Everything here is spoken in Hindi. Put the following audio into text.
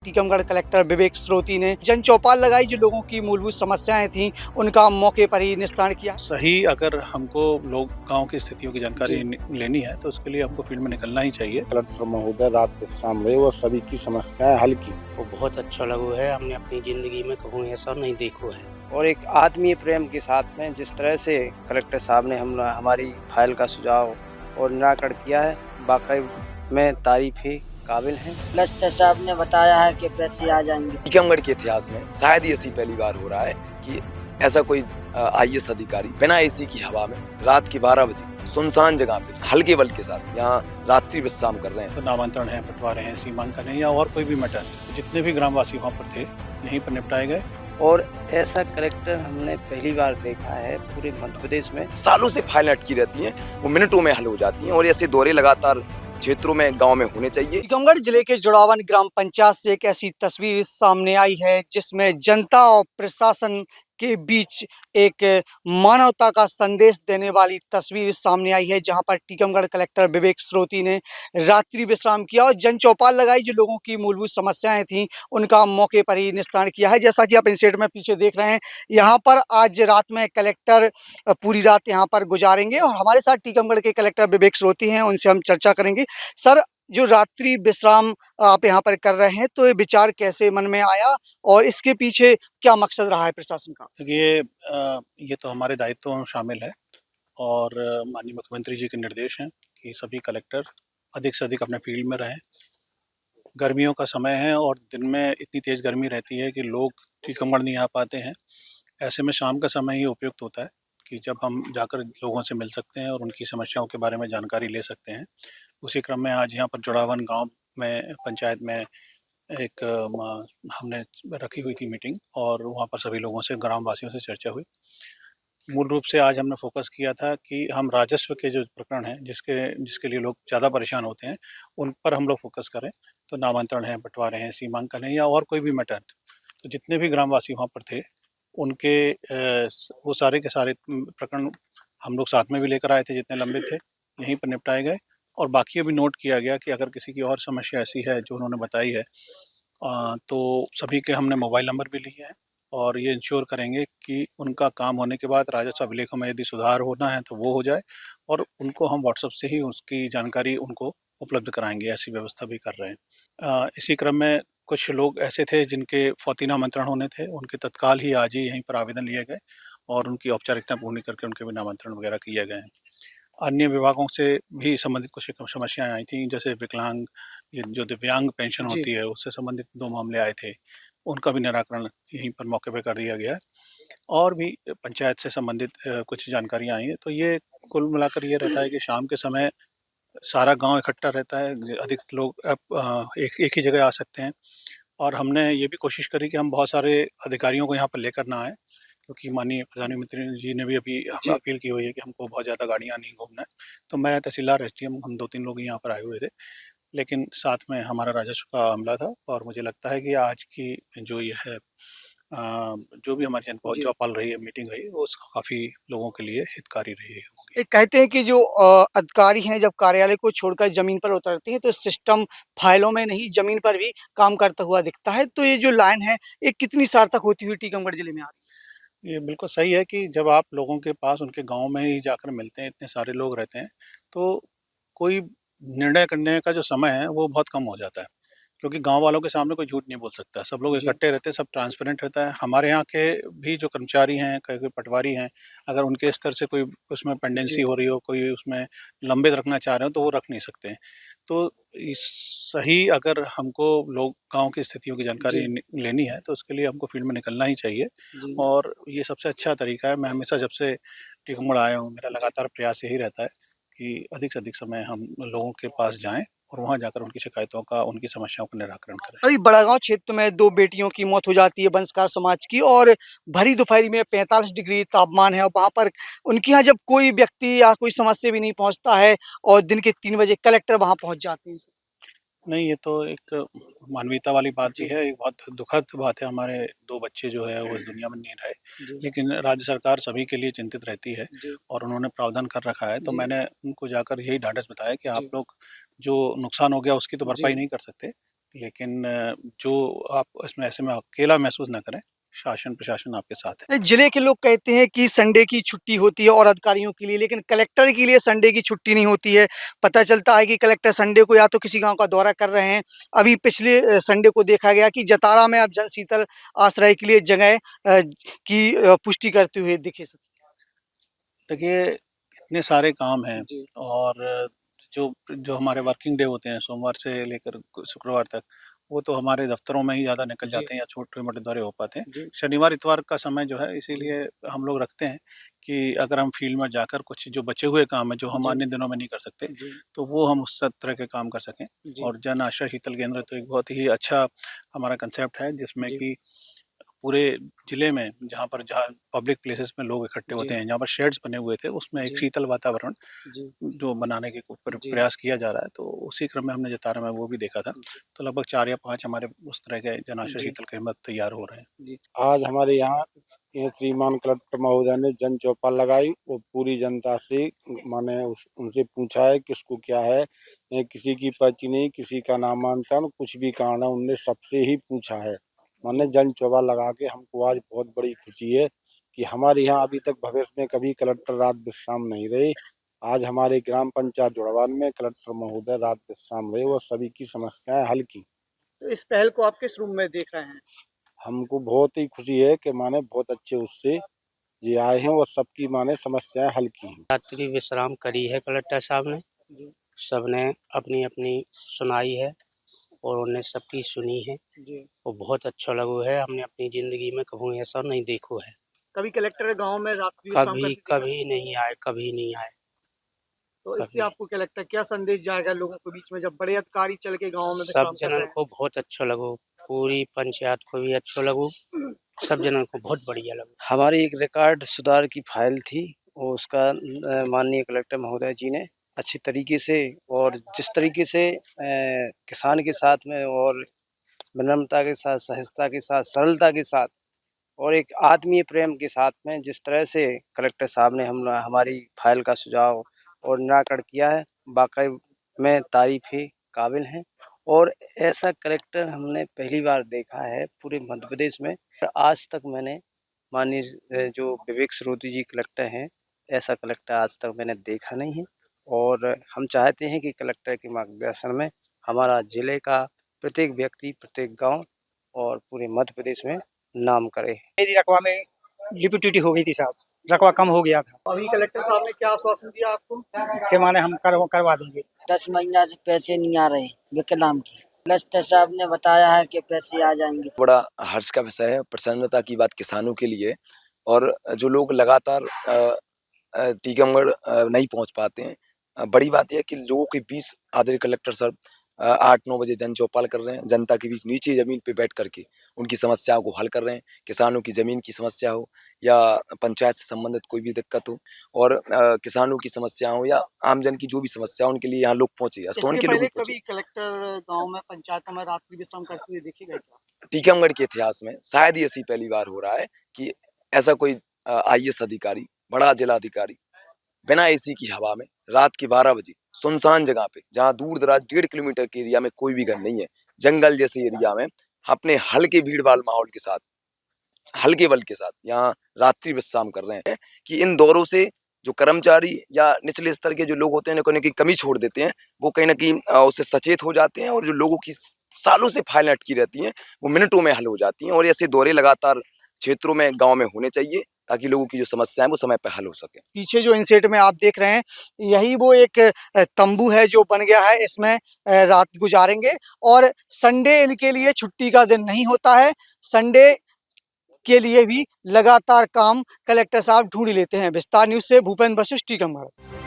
टीकमगढ़ कलेक्टर विवेक स्रोती ने जन चौपाल लगाई। जो लोगों की मूलभूत समस्याएं थीं उनका मौके पर ही निस्तारण किया। सही अगर हमको लोग गांव की स्थितियों की जानकारी लेनी है तो उसके लिए हमको फील्ड में निकलना ही चाहिए। कलेक्टर महोदय रात के शाम रहे और सभी की समस्याएं हल की। वो बहुत अच्छा लगो है, हमने अपनी जिंदगी में कभी ऐसा नहीं देखो है। और एक आत्मीय प्रेम के साथ में जिस तरह से कलेक्टर साहब ने हमारी फाइल का सुझाव और निराकरण किया है, वाकई में तारीफ ही काबिल है। कलेक्टर साहब ने बताया है कि पैसे आ जाएंगे। टीकमगढ़ के इतिहास में शायद ही ऐसी पहली बार हो रहा है कि ऐसा कोई आईएएस अधिकारी बिना एसी की हवा में रात के 12 बजे सुनसान जगह पे हल्के बल के साथ यहाँ रात्रि विश्राम कर रहे हैं। तो नामांतरण है, बंटवारे हैं, सीमांकन है या और कोई भी मैटर, जितने भी ग्रामवासी वहाँ पर थे यहीं पर निपटाए गए। और ऐसा कलेक्टर हमने पहली बार देखा है पूरे मध्य प्रदेश में। सालों से फाइलें अटकी रहती हैं, वो मिनटों में हल हो जाती हैं और ऐसे दौरे लगातार क्षेत्रों में गांव में होने चाहिए। टीकमगढ़ जिले के जुड़ावन ग्राम पंचायत से एक ऐसी तस्वीर सामने आई है जिसमें जनता और प्रशासन के बीच एक मानवता का संदेश देने वाली तस्वीर सामने आई है, जहां पर टीकमगढ़ कलेक्टर विवेक स्रोती ने रात्रि विश्राम किया और जन चौपाल लगाई। जो लोगों की मूलभूत समस्याएं थीं उनका मौके पर ही निस्तारण किया है। जैसा कि आप इन सेट में पीछे देख रहे हैं, यहाँ पर आज रात में कलेक्टर पूरी रात यहाँ पर गुजारेंगे और हमारे साथ टीकमगढ़ के कलेक्टर विवेक स्रोती हैं, उनसे हम चर्चा करेंगे। सर, जो रात्रि विश्राम आप यहाँ पर कर रहे हैं, तो ये विचार कैसे मन में आया और इसके पीछे क्या मकसद रहा है प्रशासन का? देखिए, ये तो हमारे दायित्व में शामिल है और माननीय मुख्यमंत्री जी के निर्देश हैं कि सभी कलेक्टर अधिक से अधिक अपने फील्ड में रहें। गर्मियों का समय है और दिन में इतनी तेज़ गर्मी रहती है कि लोग टीकमगढ़ नहीं आ पाते हैं। ऐसे में शाम का समय ही उपयुक्त होता है कि जब हम जाकर लोगों से मिल सकते हैं और उनकी समस्याओं के बारे में जानकारी ले सकते हैं। उसी क्रम में आज यहाँ पर जुड़ावन गांव में पंचायत में एक हमने रखी हुई थी मीटिंग और वहाँ पर सभी लोगों से, ग्रामवासियों से चर्चा हुई। मूल रूप से आज हमने फोकस किया था कि हम राजस्व के जो प्रकरण हैं जिसके लिए लोग ज़्यादा परेशान होते हैं उन पर हम लोग फोकस करें। तो नामांतरण है, बंटवारे हैं, सीमांकन है या और कोई भी मैटर, तो जितने भी ग्रामवासी वहाँ पर थे उनके वो सारे के सारे प्रकरण हम लोग साथ में भी लेकर आए थे, जितने लंबित थे यहीं पर निपटाए गए। और बाकी अभी नोट किया गया कि अगर किसी की और समस्या ऐसी है जो उन्होंने बताई है तो सभी के हमने मोबाइल नंबर भी लिए हैं और ये इंश्योर करेंगे कि उनका काम होने के बाद राजस्व अभिलेखों में यदि सुधार होना है तो वो हो जाए और उनको हम व्हाट्सएप से ही उसकी जानकारी उनको उपलब्ध कराएंगे। ऐसी व्यवस्था भी कर रहे हैं। इसी क्रम में कुछ लोग ऐसे थे जिनके फौती नामांतरण होने थे, उनके तत्काल ही आज ही यहीं पर आवेदन लिए गए और उनकी औपचारिकता पूर्ण करके उनके भी नामांतरण वगैरह किए गए हैं। अन्य विभागों से भी संबंधित कुछ समस्याएं आई थी, जैसे विकलांग, ये जो दिव्यांग पेंशन होती है उससे संबंधित 2 मामले आए थे, उनका भी निराकरण यहीं पर मौके पे कर दिया गया है। और भी पंचायत से संबंधित कुछ जानकारियाँ आई हैं। तो ये कुल मिलाकर ये रहता है कि शाम के समय सारा गांव इकट्ठा रहता है, अधिक लोग एक ही जगह आ सकते हैं और हमने ये भी कोशिश करी कि हम बहुत सारे अधिकारियों को यहाँ पर लेकर ना आए, क्योंकि माननीय प्रधानमंत्री जी ने भी अभी हमें अपील की हुई है कि हमको बहुत ज़्यादा गाड़ियाँ नहीं घूमना है। तो मैं, तहसीलदार, एसडीएम, हम 2-3 लोग यहाँ पर आए हुए थे, लेकिन साथ में हमारा राजस्व का अमला था और मुझे लगता है कि आज की जो ये है जो भी हमारी जन चौपाल रही है, मीटिंग रही, वो काफ़ी लोगों के लिए हितकारी रही होगी। एक कहते हैं कि जो अधिकारी हैं जब कार्यालय को छोड़कर जमीन पर उतरते हैं तो सिस्टम फाइलों में नहीं जमीन पर भी काम करता हुआ दिखता है। तो ये जो लाइन है ये कितनी सार्थक होती हुई टीकमगढ़ जिले में आ रही है? ये बिल्कुल सही है कि जब आप लोगों के पास उनके गांव में ही जाकर मिलते हैं, इतने सारे लोग रहते हैं, तो कोई निर्णय करने का जो समय है वो बहुत कम हो जाता है, क्योंकि गांव वालों के सामने कोई झूठ नहीं बोल सकता। सब लोग इकट्ठे रहते हैं, सब ट्रांसपेरेंट रहता है। हमारे यहाँ के भी जो कर्मचारी हैं, कोई पटवारी हैं, अगर उनके स्तर से कोई उसमें पेंडेंसी हो रही हो, कोई उसमें लंबित रखना चाह रहे हो तो वो रख नहीं सकते हैं। तो इस सही अगर हमको लोग गांव की स्थितियों की जानकारी लेनी है तो उसके लिए हमको फील्ड में निकलना ही चाहिए और ये सबसे अच्छा तरीका है। मैं हमेशा जब से टीकमगढ़ आया हूँ मेरा लगातार प्रयास यही रहता है कि अधिक से अधिक समय हम लोगों के पास जाएं और वहाँ जाकर उनकी शिकायतों का, उनकी समस्याओं का निराकरण करें। अभी बड़ागांव क्षेत्र में 2 बेटियों की मौत हो जाती है वंशकार समाज की और भरी दोपहरी में 45 डिग्री तापमान है और वहाँ पर उनके यहाँ जब कोई व्यक्ति या कोई समस्या भी नहीं पहुँचता है और दिन के 3 बजे कलेक्टर वहाँ पहुँच जाते हैं। नहीं, ये तो एक मानवीयता वाली बात भी है, एक बहुत दुखद बात है। हमारे 2 बच्चे जो है वो इस दुनिया में नहीं रहे, लेकिन राज्य सरकार सभी के लिए चिंतित रहती है और उन्होंने प्रावधान कर रखा है। तो मैंने उनको जाकर यही ढाँढस बताया कि आप लोग जो नुकसान हो गया उसकी तो भरपाई नहीं कर सकते, लेकिन जो आप इसमें ऐसे में अकेला महसूस ना करें, शासन प्रशासन आपके साथ है। जिले के लोग कहते हैं कि संडे की छुट्टी होती है और अधिकारियों के लिए, लेकिन कलेक्टर के लिए संडे की छुट्टी नहीं होती है। पता चलता है कि कलेक्टर संडे को या तो किसी गांव का दौरा कर रहे हैं। अभी पिछले संडे को देखा गया कि जतारा में अब जन शीतल आश्रय के लिए जगह की पुष्टि करते हुए दिखे सब। देखिए, इतने सारे काम हैं जी। और जो जो हमारे वर्किंग डे होते हैं सोमवार से लेकर शुक्रवार तक, वो तो हमारे दफ्तरों में ही ज़्यादा निकल जी। जाते हैं या छोटे-मोटे दौरे हो पाते हैं। जी। शनिवार, इतवार का समय जो है इसीलिए हम लोग रखते हैं कि अगर हम फील्ड में जाकर कुछ जो बचे हुए काम हैं, जो हम जी। अन्य दिनों में नहीं कर सकते, जी। तो वो हम उस तरह के काम कर सकें। जी। और जन आश्रय शीतल केंद्र तो एक बहुत ही अच्छा हमारा कंसेप्ट है, जिसमें जी। कि पूरे जिले में जहाँ पब्लिक प्लेसेस में लोग इकट्ठे जी। होते हैं, जहाँ पर शेड्स बने हुए थे, उसमें एक जी। शीतल वातावरण जी। जो बनाने के जी। प्रयास किया जा रहा है, तो उसी क्रम में हमने जतारा में वो भी देखा था। जी। तो लगभग 4 या 5 हमारे उस तरह के जनाश्रय जी। शीतल केंद्र तैयार हो रहे हैं। जी। आज हमारे यहाँ ये श्रीमान कलेक्टर महोदय ने जन चौपाल लगाई और पूरी जनता से माने उनसे पूछा है किसको क्या है। किसी की पर्ची नहीं, किसी का नामांतरण, कुछ भी कारण है उनने सबसे ही पूछा है। माने जन चौपाल लगा के हमको आज बहुत बड़ी खुशी है कि हमारे यहाँ अभी तक भविष्य में कभी कलेक्टर रात विश्राम नहीं रहे। आज हमारे ग्राम पंचायत जुड़वान में कलेक्टर महोदय रात विश्राम रहे और सभी की समस्याएं हल की। तो इस पहल को आप किस रूप में देख रहे हैं? हमको बहुत ही खुशी है कि माने बहुत अच्छे उससे ये आए हैं और सबकी माने समस्याएं हल की हैं। रात्रि विश्राम करी है कलेक्टर साहब ने। जी। सबने अपनी अपनी सुनाई है और उन्हें सबकी सुनी है। जी। वो बहुत अच्छा लगो है। हमने अपनी जिंदगी में कभी ऐसा नहीं देखो है। कभी कलेक्टर गांव में रात्रि विश्राम कभी करते देखा? कभी नहीं आए, कभी नहीं आए। तो इससे कभी आपको क्या लगता है, क्या संदेश जाएगा लोगों के बीच में जब बड़े अधिकारी चल के गांव में सब विश्राम कर जनन रहे को बहुत अच्छा लगो, पूरी पंचायत को भी अच्छा लगो, सब जनन को बहुत बढ़िया लगो। हमारी एक रिकॉर्ड सुधार की फाइल थी और उसका माननीय कलेक्टर महोदय जी ने अच्छी तरीके से और जिस तरीके से किसान के साथ में और विनम्रता के साथ, सहजता के साथ, सरलता के साथ और एक आत्मीय प्रेम के साथ में जिस तरह से कलेक्टर साहब ने हमारी फाइल का सुझाव और निराकरण किया है, वाकई में तारीफ ही काबिल हैं। और ऐसा कलेक्टर हमने पहली बार देखा है पूरे मध्य प्रदेश में। आज तक मैंने माननीय जो विवेक सरोती जी कलेक्टर हैं, ऐसा कलेक्टर आज तक मैंने देखा नहीं है। और हम चाहते हैं कि कलेक्टर के मार्गदर्शन में हमारा जिले का प्रत्येक व्यक्ति, प्रत्येक गांव और पूरे मध्य प्रदेश में नाम करे। मेरी रकवा में लिपिडिटी हो गई थी साहब, रकवा कम हो गया था अभी कलेक्टर साहब ने क्या आश्वासन दिया आपको? कि माने हम करवा देंगे। 10 महीना से पैसे नहीं आ रहे विकलांग की। कलेक्टर साहब ने बताया है कि पैसे आ जाएंगे। बड़ा हर्ष का विषय है, प्रसन्नता की बात किसानों के लिए। और जो लोग लगातार टीकमगढ़ नहीं पहुंच पाते हैं, बड़ी बात यह है कि लोगों के बीच आदरणीय कलेक्टर साहब 8-9 बजे जन चौपाल कर रहे हैं, जनता के बीच नीचे जमीन पे बैठ करके उनकी समस्याओं को हल कर रहे हैं। किसानों की जमीन की समस्या हो या पंचायत से संबंधित कोई भी दिक्कत हो और किसानों की समस्या हो या आमजन की जो भी समस्या हो, उनके लिए यहाँ लोग पहुंचे, अस्तोन इसके के लोग पहले भी पहुंचे। कभी कलेक्टर गांव में पंचायतों में रात्रि विश्राम करते हुए देखे गए क्या? टीकमगढ़ के इतिहास में शायद ही ऐसी पहली बार हो रहा है कि ऐसा कोई आईएएस अधिकारी, बड़ा जिला अधिकारी बिना एसी की हवा में रात के 12 बजे सुनसान जगह पे, जहाँ दूर दराज 1.5 किलोमीटर के एरिया में कोई भी घर नहीं है, जंगल जैसे एरिया में अपने हल्के भीड़ भाड़ माहौल के साथ, हल्के बल के साथ यहाँ रात्रि विश्राम कर रहे हैं कि इन दौरों से जो कर्मचारी या निचले स्तर के जो लोग होते हैं, कहीं कमी छोड़ देते हैं, वो कहीं ना कहीं उससे सचेत हो जाते हैं और जो लोगों की सालों से फाइलें अटकी रहती हैं, वो मिनटों में हल हो जाती हैं। और ऐसे दौरे लगातार क्षेत्रों में, गाँव में होने चाहिए ताकि लोगों की जो समस्या है वो समय पर हल हो सके। पीछे जो इनसेट में आप देख रहे हैं, यही वो एक तंबू है जो बन गया है, इसमें रात गुजारेंगे। और संडे इनके लिए छुट्टी का दिन नहीं होता है, संडे के लिए भी लगातार काम कलेक्टर साहब ढूंढ लेते हैं। विस्तार न्यूज़ से भूपेंद्र वशिष्ठ, टीकमगढ़।